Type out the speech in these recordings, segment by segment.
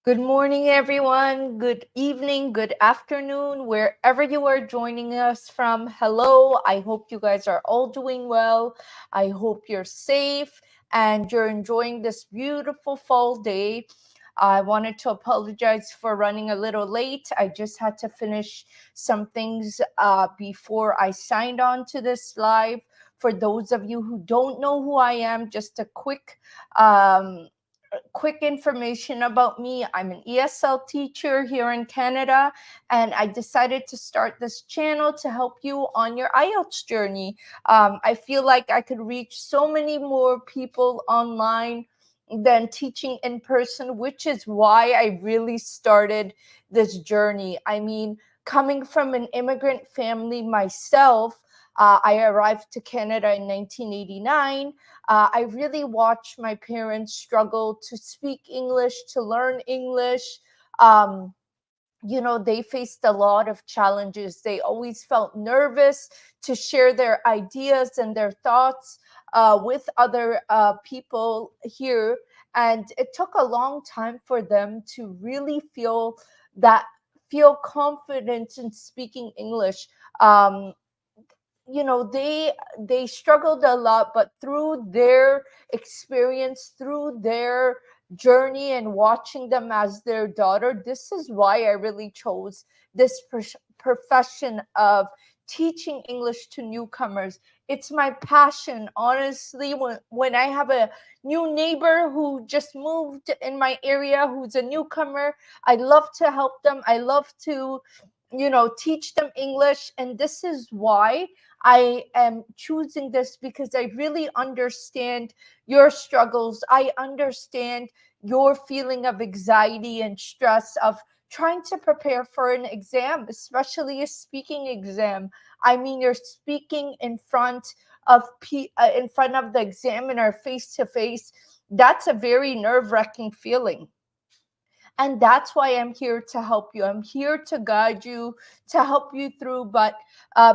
Good morning, everyone. Good evening, good afternoon, wherever you are joining us from. Hello. I hope you guys are all doing well. I hope you're safe and you're enjoying this beautiful fall day. I wanted to apologize for running a little late. I just had to finish some things before I signed on to this live. For those of you who don't know who I am, just a um, quick information about me. I'm an ESL teacher here in Canada, and I decided to start this channel to help you on your IELTS journey. I feel like I could reach so many more people online than teaching in person, which is why I really started this journey. I mean, coming from an immigrant family myself, I arrived to Canada in 1989. I really watched my parents struggle to speak English, to learn English. Um, they faced a lot of challenges. They always felt nervous to share their ideas and their thoughts with other people here. And it took a long time for them to really that feel confident in speaking English. Um, they struggled a lot, but through their experience, through their journey and watching them as their daughter, this is why I really chose this profession of teaching English to newcomers. It's my passion, honestly. When I have a new neighbor who just moved in my area, who's a newcomer, I love to help them. I love to teach them English. And this is why I am choosing this, because I really understand your struggles. I understand your feeling of anxiety and stress of trying to prepare for an exam, especially a speaking exam. I mean, you're speaking in front of the examiner face to face. That's a very nerve-wracking feeling, and that's why I'm here to help you. I'm here to guide you, to help you through. But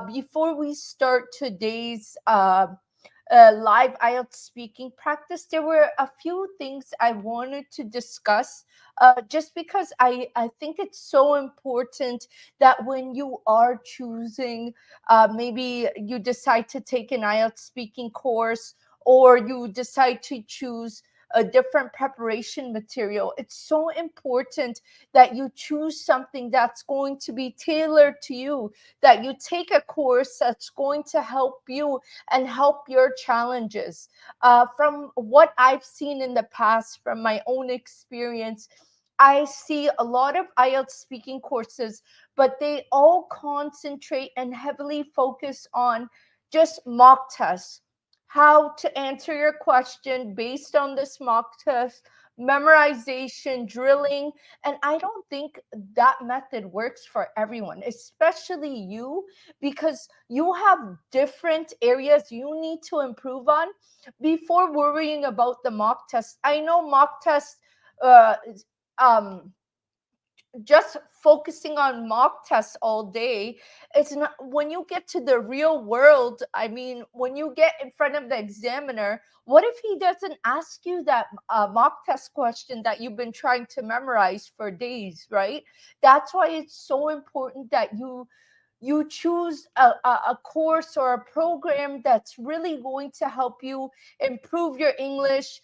before we start today's live IELTS speaking practice, there were a few things I wanted to discuss, just because I think it's so important that when you are choosing, maybe you decide to take an IELTS speaking course, or you decide to choose a different preparation material. It's so important that you choose something that's going to be tailored to you, that you take a course that's going to help you and help your challenges. From what I've seen in the past, from my own experience, I see a lot of IELTS speaking courses, but they all concentrate and heavily focus on just mock tests, how to answer your question based on this mock test, memorization, drilling. And I don't think that method works for everyone, especially you, because you have different areas you need to improve on before worrying about the mock test. I know mock tests, uh, um, just focusing on mock tests all day, it's not. When you get to the real world, I mean, when you get in front of the examiner, what if he doesn't ask you that mock test question that you've been trying to memorize for days, right? That's why it's so important that you choose a course or a program that's really going to help you improve your English,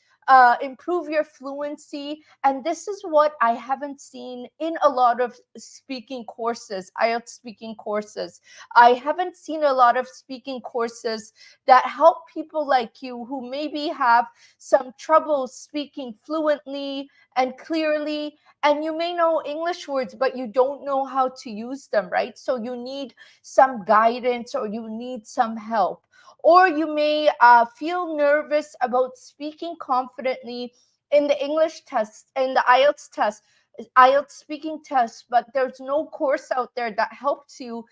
improve your fluency. And this is what I haven't seen in a lot of speaking courses, IELTS speaking courses. I haven't seen a lot of speaking courses that help people like you who maybe have some trouble speaking fluently and clearly, and you may know English words, but you don't know how to use them, right? So you need some guidance, or you need some help. Or you may feel nervous about speaking confidently in the English test, in the IELTS speaking test, but there's no course out there that helps you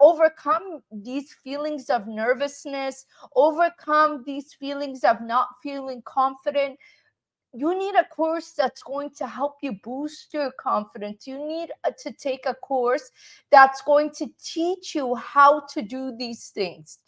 overcome these feelings of nervousness, overcome these feelings of not feeling confident. You need a course that's going to help you boost your confidence. You need to take a course that's going to teach you how to do these things.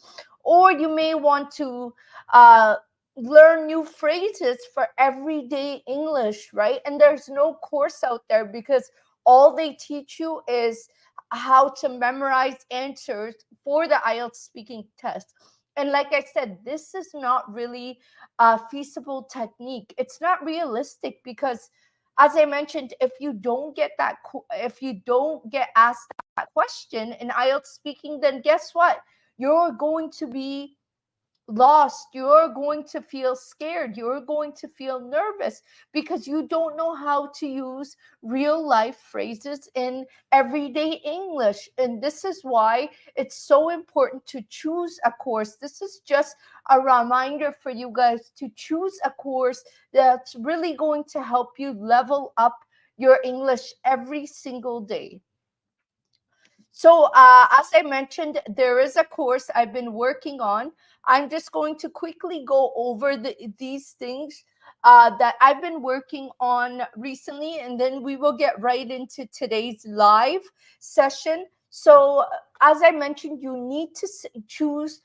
Or you may want to uh, learn new phrases for everyday English, right? And there's no course out there because all they teach you is how to memorize answers for the IELTS speaking test. And like I said, this is not really a feasible technique. It's not realistic because, as I mentioned, if you don't get if you don't get asked that question in IELTS speaking, then guess what? You're going to be lost. You're going to feel scared. You're going to feel nervous because you don't know how to use real life phrases in everyday English. And this is why it's so important to choose a course. This is just a reminder for you guys to choose a course that's really going to help you level up your English every single day. So, as I mentioned, there is a course I've been working on. I'm just going to quickly go over these things that I've been working on recently, and then we will get right into today's live session. So, as I mentioned, you need to choose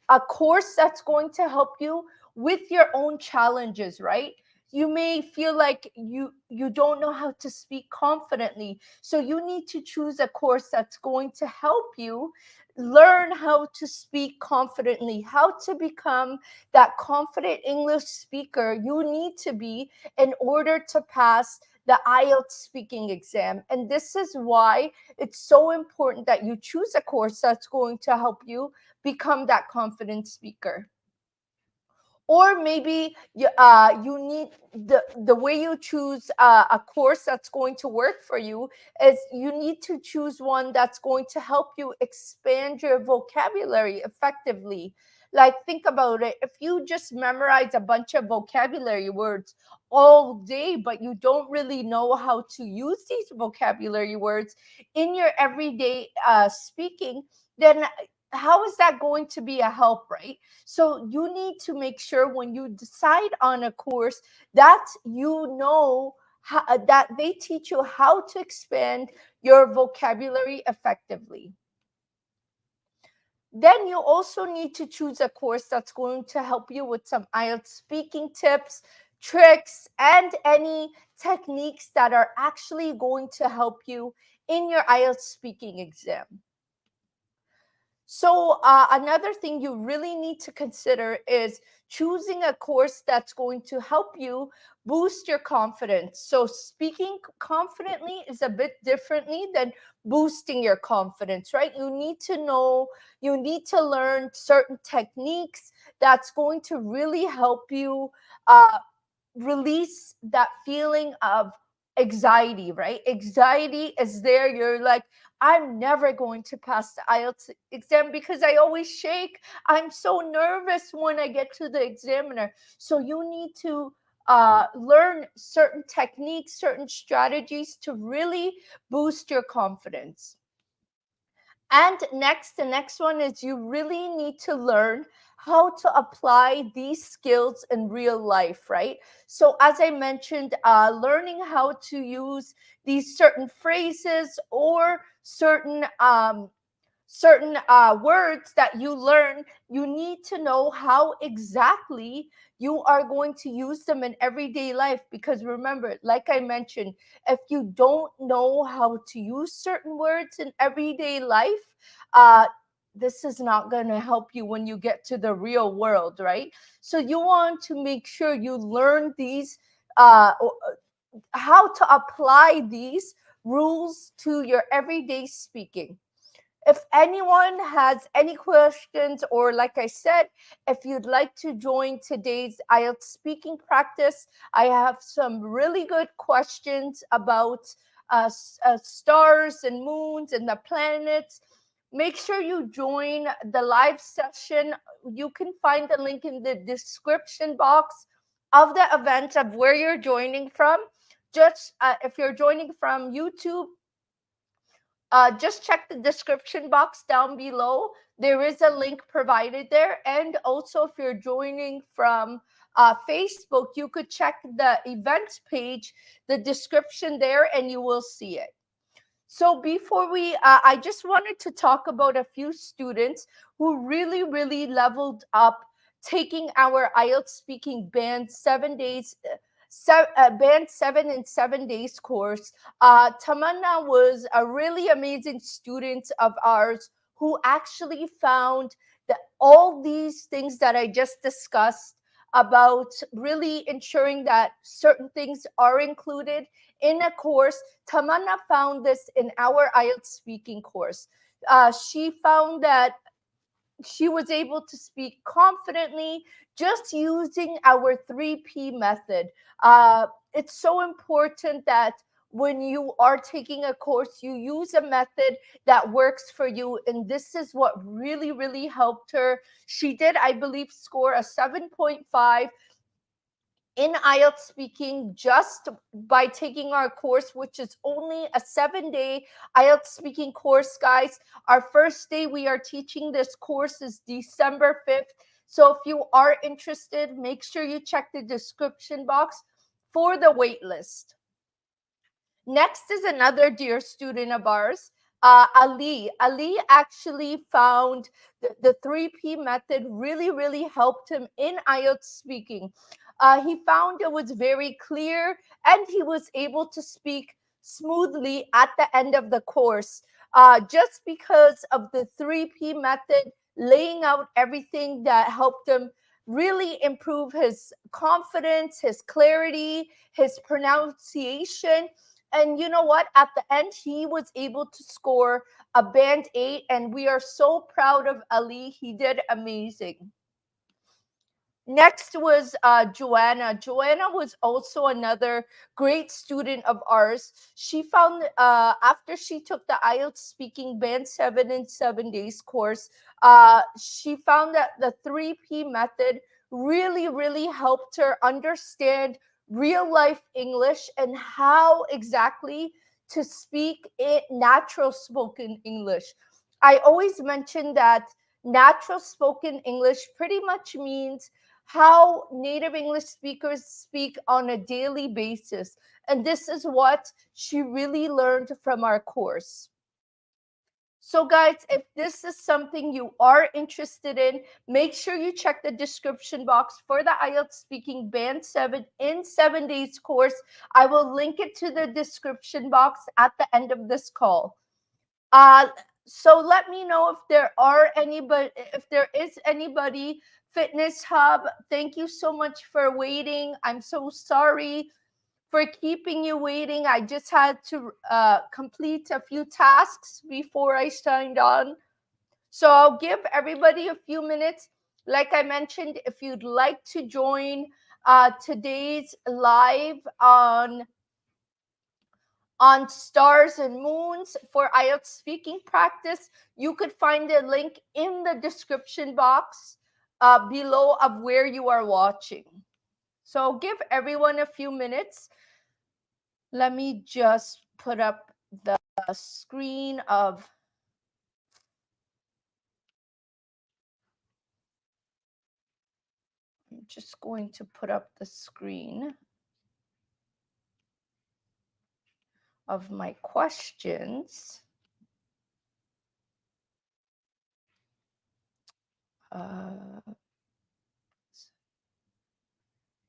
a course that's going to help you with your own challenges, right? You may feel like you don't know how to speak confidently, so you need to choose a course that's going to help you learn how to speak confidently, how to become that confident English speaker you need to be in order to pass the IELTS speaking exam. And this is why it's so important that you choose a course that's going to help you become that confident speaker. Or maybe you need the way you choose a course that's going to work for you is you need to choose one that's going to help you expand your vocabulary effectively. Like, think about it. If you just memorize a bunch of vocabulary words all day, but you don't really know how to use these vocabulary words in your everyday speaking, then how is that going to be a help, right? So you need to make sure when you decide on a course that you know that they teach you how to expand your vocabulary effectively. Then you also need to choose a course that's going to help you with some IELTS speaking tips, tricks, and any techniques that are actually going to help you in your IELTS speaking exam. So, another thing you really need to consider is choosing a course that's going to help you boost your confidence. So, speaking confidently is a bit differently than boosting your confidence, right? You need to know, you need to learn certain techniques that's going to really help you uh, release that feeling of anxiety, right? Anxiety is there. You're like, I'm never going to pass the IELTS exam because I always shake. I'm so nervous when I get to the examiner. So you need to learn certain techniques, certain strategies to really boost your confidence. And next, the next one is you really need to learn how to apply these skills in real life, right? So, as I mentioned, learning how to use these certain phrases or certain words that you learn, you need to know how exactly you are going to use them in everyday life. Because remember, like I mentioned, if you don't know how to use certain words in everyday life, uh, this is not going to help you when you get to the real world, right? So you want to make sure you learn these, how to apply these rules to your everyday speaking. If anyone has any questions, or like I said, if you'd like to join today's IELTS speaking practice, I have some really good questions about stars and moons and the planets. Make sure you join the live session. You can find the link in the description box of the event of where you're joining from. Just if you're joining from YouTube, just check the description box down below. There is a link provided there. And also, if you're joining from Facebook, you could check the events page, the description there, and you will see it. So before I just wanted to talk about a few students who really, really leveled up taking our IELTS speaking band 7 days. Band 7 in 7 days course. Tamanna was a really amazing student of ours who actually found that all these things that I just discussed about really ensuring that certain things are included in a course. Tamanna found this in our IELTS speaking course. She found that she was able to speak confidently just using our 3P method. It's so important that when you are taking a course, you use a method that works for you. And this is what really, really helped her. She did, I believe, score a 7.5 in IELTS speaking just by taking our course, which is only a 7 day IELTS speaking course, guys. Our first day we are teaching this course is December 5th. So if you are interested, make sure you check the description box for the wait list. Next is another dear student of ours, Ali. Ali actually found the 3P method really, really helped him in IELTS speaking. He found it was very clear and he was able to speak smoothly at the end of the course, just because of the 3P method, laying out everything that helped him really improve his confidence, his clarity, his pronunciation. And you know what? At the end, he was able to score a band 8, and we are so proud of Ali. He did amazing. Next was Joanna. Joanna was also another great student of ours. She found, after she took the IELTS speaking band 7 in 7 days course, she found that the 3P method really, really helped her understand real life English and how exactly to speak it natural spoken English. I always mention that natural spoken English pretty much means how native English speakers speak on a daily basis. And this is what she really learned from our course. So, guys, if this is something you are interested in, make sure you check the description box for the IELTS Speaking Band 7 in 7 days course. I will link it to the description box at the end of this call. Uh, so let me know if there is anybody. Fitness Hub, thank you so much for waiting. I'm so sorry for keeping you waiting. I just had to complete a few tasks before I signed on. So I'll give everybody a few minutes. Like I mentioned, if you'd like to join today's live on stars and moons for IELTS speaking practice, you could find the link in the description box below of where you are watching. So give everyone a few minutes. Let me just put up the screen of I'm just going to put up the screen of my questions.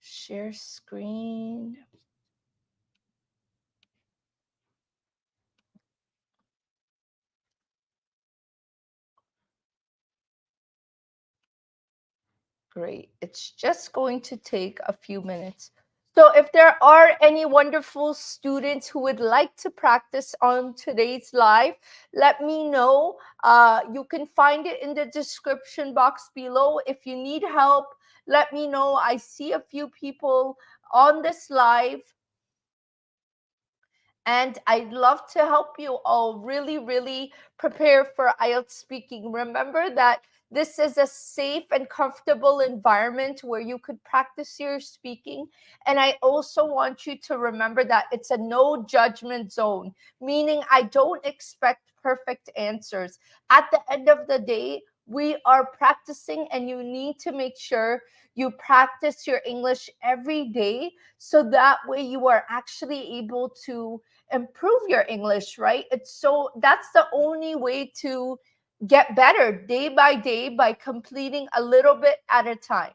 Share screen. Great. It's just going to take a few minutes. So if there are any wonderful students who would like to practice on today's live, let me know. You can find it in the description box below. If you need help, let me know. I see a few people on this live, and I'd love to help you all really, really prepare for IELTS speaking. Remember that this is a safe and comfortable environment where you could practice your speaking. And I also want you to remember that it's a no judgment zone, meaning I don't expect perfect answers. At the end of the day, we are practicing, and you need to make sure you practice your English every day so that way you are actually able to improve your English, right? It's so that's the only way to get better day by day by completing a little bit at a time.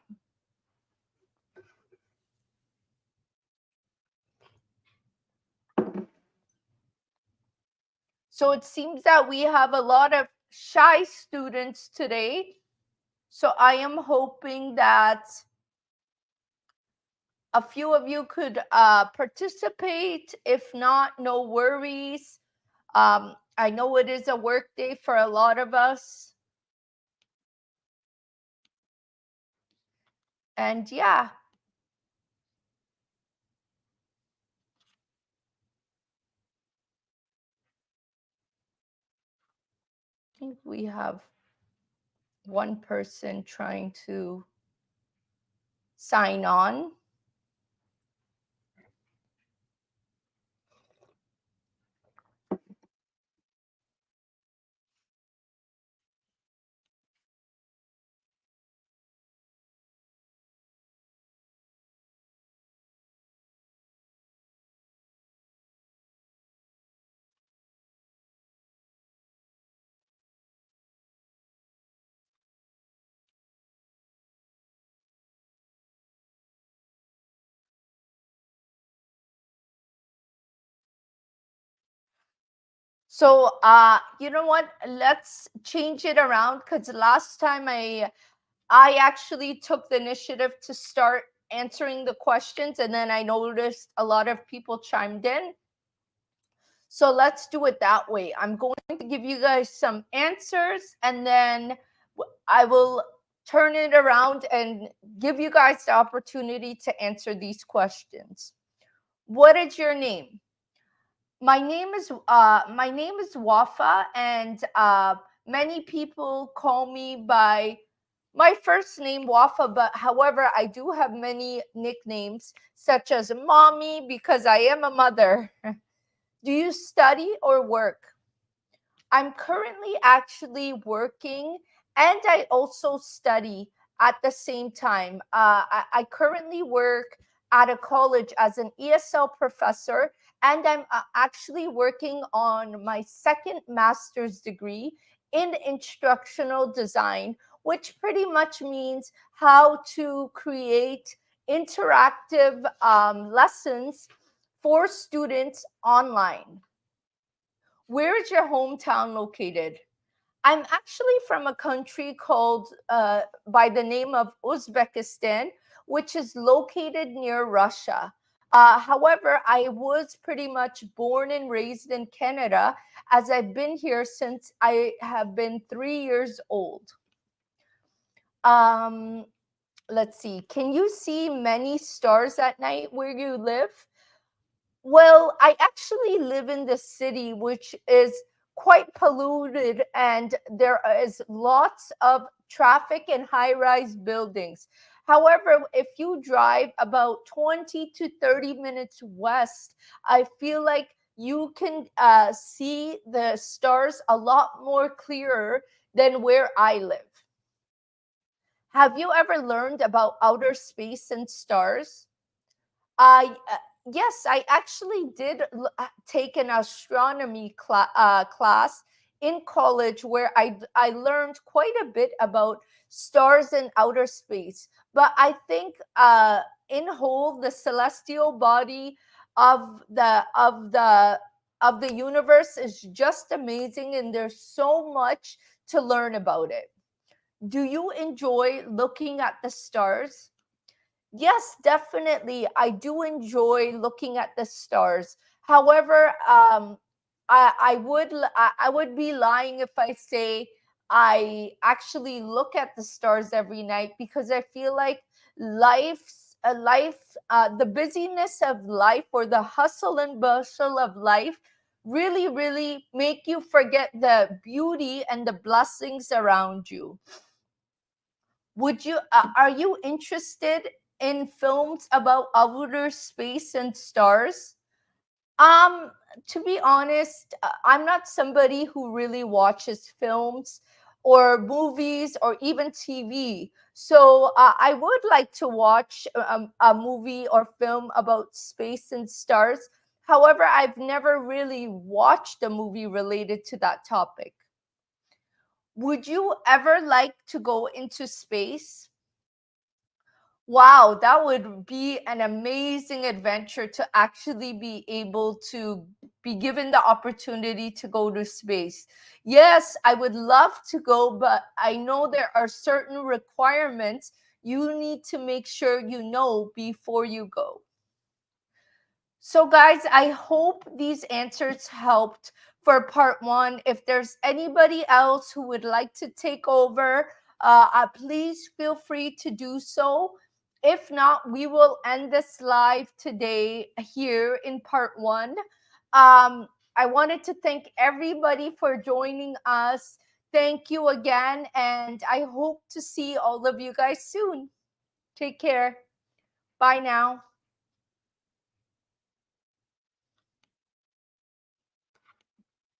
So it seems that we have a lot of shy students today. So I am hoping that a few of you could participate. If not, no worries. I know it is a work day for a lot of us. And yeah, I think we have one person trying to sign on. So, you know what? Let's change it around because last time I actually took the initiative to start answering the questions, and then I noticed a lot of people chimed in. So let's do it that way. I'm going to give you guys some answers, and then I will turn it around and give you guys the opportunity to answer these questions. What is your name? My name is Wafa, and many people call me by my first name Wafa, but however, I do have many nicknames such as Mommy because I am a mother. Do you study or work? I'm currently actually working and I also study at the same time. I currently work at a college as an ESL professor, and I'm actually working on my second master's degree in instructional design, which pretty much means how to create interactive lessons for students online. Where is your hometown located? I'm actually from a country called by the name of Uzbekistan, which is located near Russia. However, I was pretty much born and raised in Canada, as I've been here since I have been 3 years old. Um, let's see. Can you see many stars at night where you live? Well, I actually live in the city, which is quite polluted, and there is lots of traffic and high rise buildings. However, if you drive about 20 to 30 minutes west, I feel like you can see the stars a lot more clearer than where I live. Have you ever learned about outer space and stars? I yes, I actually did take an astronomy class in college where I learned quite a bit about stars and outer space. But I think in whole, the celestial body of the universe is just amazing, and there's so much to learn about it. Do you enjoy looking at the stars? Yes, definitely. I do enjoy looking at the stars. However, I would be lying if I say I actually look at the stars every night because I feel like the busyness of life or the hustle and bustle of life really make you forget the beauty and the blessings around you. Are you interested in films about outer space and stars? Um, to be honest, I'm not somebody who really watches films or movies or even TV. So I would like to watch a movie or film about space and stars. However, I've never really watched a movie related to that topic. Would you ever like to go into space? Wow, that would be an amazing adventure to actually be able to be given the opportunity to go to space. Yes, I would love to go, but I know there are certain requirements you need to make sure you know before you go. So, guys, I hope these answers helped for part one. If there's anybody else who would like to take over, please feel free to do so. If not, we will end this live today here in part one. I wanted to thank everybody for joining us. Thank you again, and I hope to see all of you guys soon. Take care. Bye now.